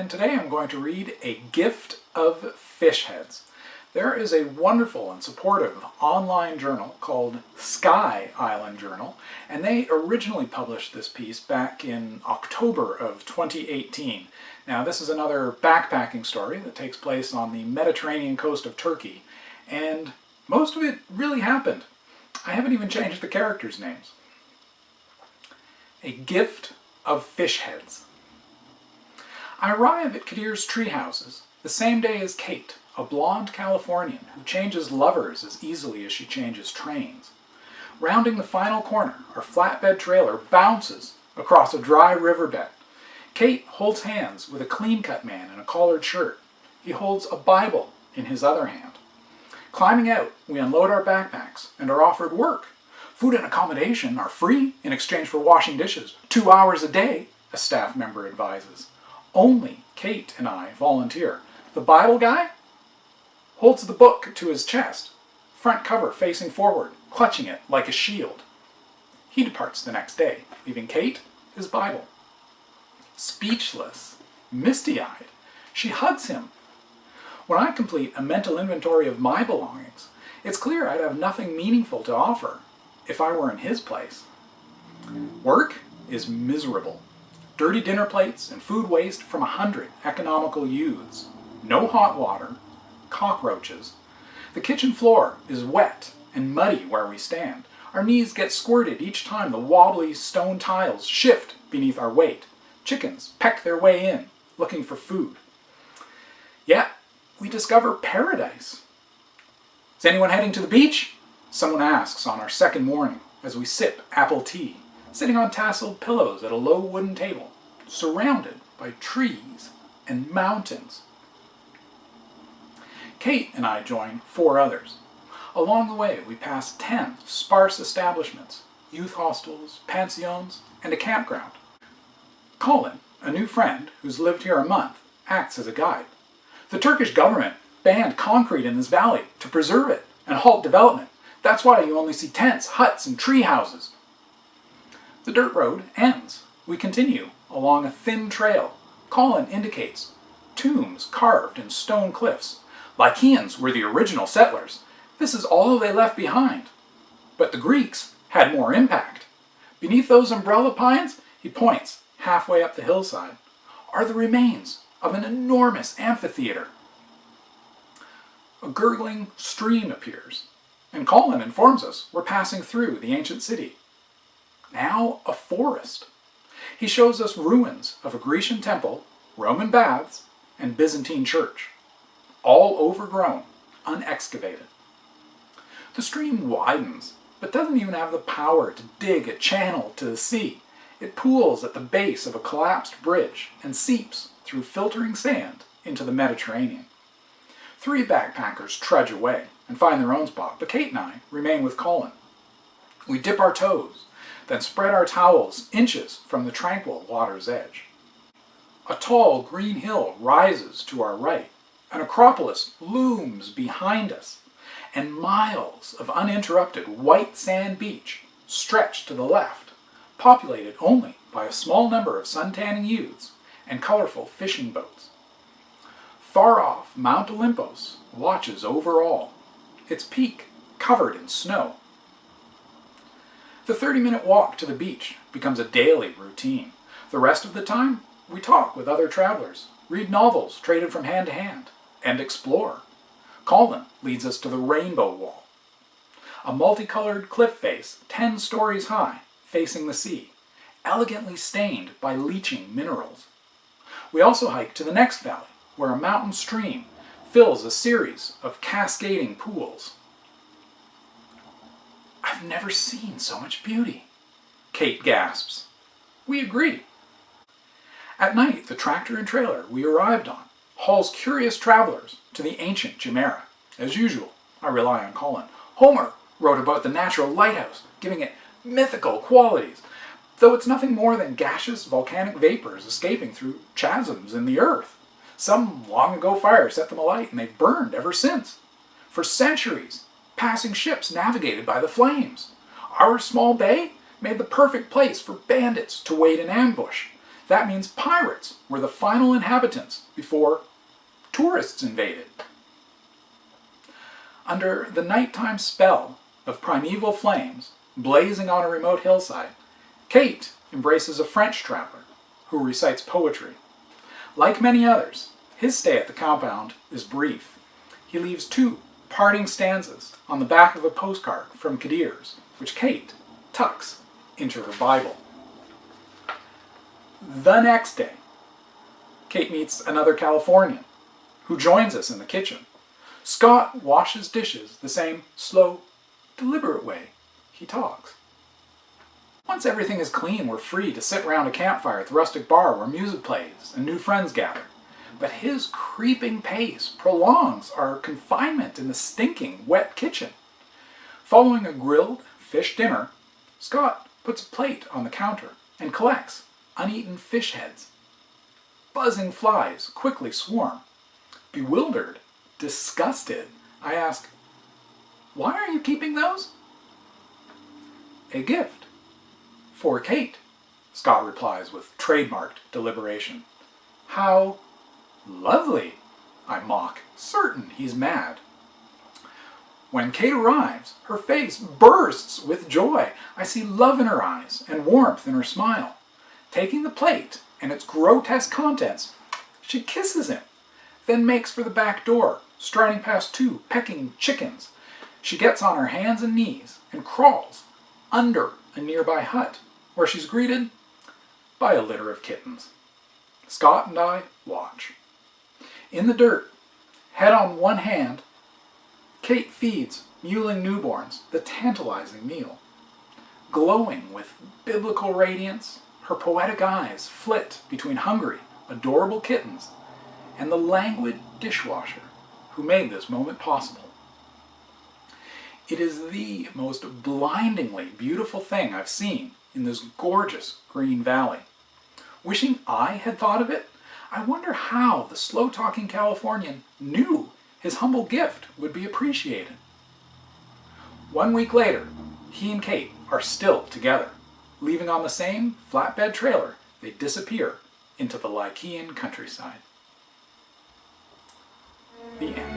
and today I'm going to read A Gift of Fish Heads. There is a wonderful and supportive online journal called Sky Island Journal, and they originally published this piece back in October of 2018. Now, this is another backpacking story that takes place on the Mediterranean coast of Turkey, and most of it really happened. I haven't even changed the characters' names. A Gift of Fish Heads. I arrive at Kadir's tree houses the same day as Kate, a blonde Californian who changes lovers as easily as she changes trains. Rounding the final corner, our flatbed trailer bounces across a dry riverbed. Kate holds hands with a clean-cut man in a collared shirt. He holds a Bible in his other hand. Climbing out, we unload our backpacks and are offered work. Food and accommodation are free in exchange for washing dishes 2 hours a day, a staff member advises. Only Kate and I volunteer. The Bible guy holds the book to his chest, front cover facing forward, clutching it like a shield. He departs the next day, leaving Kate his Bible. Speechless, misty-eyed, she hugs him. When I complete a mental inventory of my belongings, it's clear I'd have nothing meaningful to offer if I were in his place. Work is miserable. Dirty dinner plates and food waste from 100 economical youths. No hot water, cockroaches. The kitchen floor is wet and muddy where we stand. Our knees get squirted each time the wobbly stone tiles shift beneath our weight. Chickens peck their way in, looking for food. Yet, we discover paradise. Is anyone heading to the beach? Someone asks on our second morning as we sip apple tea, sitting on tasseled pillows at a low wooden table, surrounded by trees and mountains. Kate and I join 4 others. Along the way, we pass 10 sparse establishments, youth hostels, pensions, and a campground. Courtland, a new friend who's lived here a month, acts as a guide. The Turkish government banned concrete in this valley to preserve it and halt development. That's why you only see tents, huts, and tree houses. The dirt road ends. We continue along a thin trail. Courtland indicates tombs carved in stone cliffs. Lycians were the original settlers. This is all they left behind. But the Greeks had more impact. Beneath those umbrella pines, he points halfway up the hillside, are the remains of an enormous amphitheater. A gurgling stream appears, and Courtland informs us we're passing through the ancient city. Now a forest. He shows us ruins of a Grecian temple, Roman baths, and Byzantine church. All overgrown, unexcavated. The stream widens, but doesn't even have the power to dig a channel to the sea. It pools at the base of a collapsed bridge and seeps through filtering sand into the Mediterranean. 3 backpackers trudge away and find their own spot, but Kate and I remain with Courtland. We dip our toes, then spread our towels inches from the tranquil water's edge. A tall green hill rises to our right. An acropolis looms behind us, and miles of uninterrupted white sand beach stretch to the left, populated only by a small number of suntanning youths and colorful fishing boats. Far off, Mount Olympus watches over all, its peak covered in snow. The 30-minute walk to the beach becomes a daily routine. The rest of the time, we talk with other travelers, read novels traded from hand to hand, and explore. Courtland leads us to the Rainbow Wall, a multicolored cliff face 10 stories high, facing the sea, elegantly stained by leaching minerals. We also hike to the next valley, where a mountain stream fills a series of cascading pools. I've never seen so much beauty, Kate gasps. We agree. At night, the tractor and trailer we arrived on hauls curious travelers to the ancient Jumeirah. As usual, I rely on Courtland. Homer wrote about the natural lighthouse, giving it mythical qualities, though it's nothing more than gaseous volcanic vapors escaping through chasms in the earth. Some long-ago fire set them alight, and they've burned ever since. For centuries, passing ships navigated by the flames. Our small bay made the perfect place for bandits to wait in ambush. That means pirates were the final inhabitants before tourists invaded. Under the nighttime spell of primeval flames blazing on a remote hillside, Kate embraces a French traveler who recites poetry. Like many others, his stay at the compound is brief. He leaves 2 parting stanzas on the back of a postcard from Kadir's, which Kate tucks into her Bible. The next day, Kate meets another Californian who joins us in the kitchen. Scott washes dishes the same slow, deliberate way he talks. Once everything is clean, we're free to sit round a campfire at the rustic bar where music plays and new friends gather. But his creeping pace prolongs our confinement in the stinking, wet kitchen. Following a grilled fish dinner, Scott puts a plate on the counter and collects uneaten fish heads. Buzzing flies quickly swarm. Bewildered, disgusted, I ask, "Why are you keeping those?" "A gift. For Kate," Scott replies with trademarked deliberation. "How lovely," I mock, certain he's mad. When Kate arrives, her face bursts with joy. I see love in her eyes and warmth in her smile. Taking the plate and its grotesque contents, she kisses him, then makes for the back door, striding past 2 pecking chickens. She gets on her hands and knees and crawls under a nearby hut, where she's greeted by a litter of kittens. Scott and I watch. In the dirt, head on one hand, Kate feeds mewling newborns the tantalizing meal. Glowing with biblical radiance, her poetic eyes flit between hungry, adorable kittens and the languid dishwasher who made this moment possible. It is the most blindingly beautiful thing I've seen in this gorgeous green valley. Wishing I had thought of it, I wonder how the slow-talking Californian knew his humble gift would be appreciated. 1 week later, he and Kate are still together. Leaving on the same flatbed trailer, they disappear into the Lycian countryside. The end.